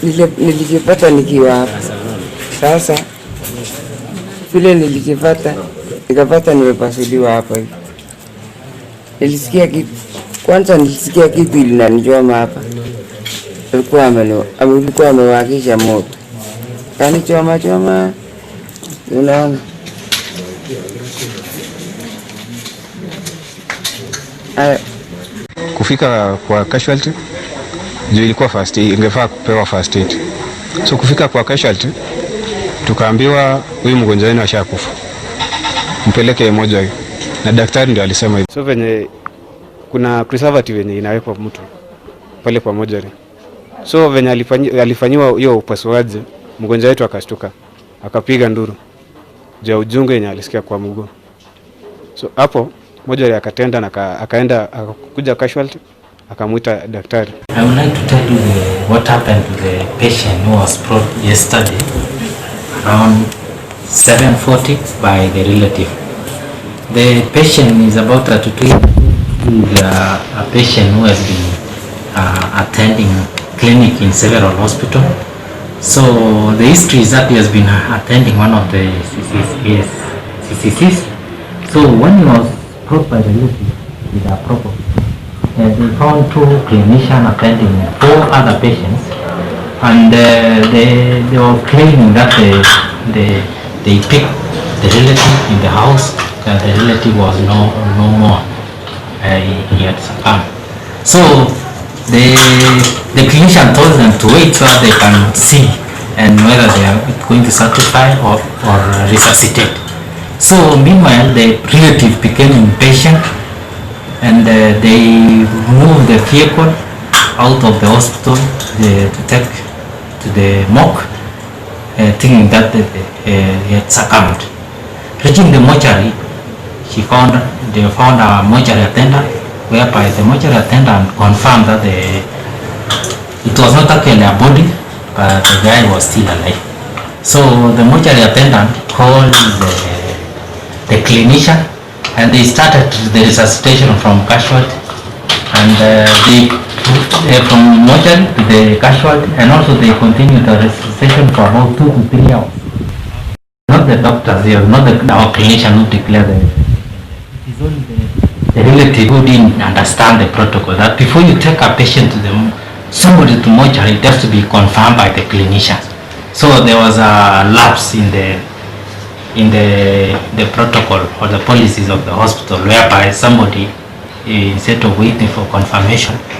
nilikipata nikiwa hapa. Sasa vile nikapata nimepasuliwa hapa hivi. Nilisikia kitu ilinanichoma hapa. Alikuwa amewakisha moto. Kanichoma. Unaona? Kufika kwa casualty juu ilikuwa first aid, ingefaa kupewa first aid. So kufika kwa casualty tukaambiwa huyu mgonjwa wenu ashakufa, mpeleke moja, na daktari ndio alisema hivyo. So venye kuna preservative yenye inawekwa mtu pale kwa moja, so venye alifanyiwa hiyo upasuaji, mgonjwa wetu akashtuka, akapiga nduru juu ya ujungu yenye alisikia kwa mguu. So hapo moja akatenda na akaenda akakuja casualty, akamuita daktari. I would like to tell you what happened to the patient who was brought yesterday around 7:40 by the relative. The patient is about 32 years. He's a patient who has been attending clinic in several hospitals. So the history is that he has been attending one of the CCCs. So when he was brought by the relative with a problem, they found 2 clinicians attending 4 other patients, and they were claiming that they picked the relative in the house, and the relative was no more. He had succumbed. So the clinician told them to wait so that they can see and whether they are going to certify or resuscitate. So meanwhile, the relative became impatient, and they moved the vehicle out of the hospital to take to the morgue, thinking that he had succumbed. Reaching the mortuary, they found a mortuary attendant, whereby the mortuary attendant confirmed that it was not actually a body, but the guy was still alive. So the mortuary attendant called the clinician, and they started the resuscitation from casualty, and from mortuary to the casualty, and also they continued the resuscitation for about 2 to 3 hours. Not the doctors, not our clinician who declared it. It is only the relative who didn't understand the protocol, that before you take a patient to somebody to mortuary, it has to be confirmed by the clinician. So there was a lapse in the protocol or the policies of the hospital, whereby somebody, instead of waiting for confirmation,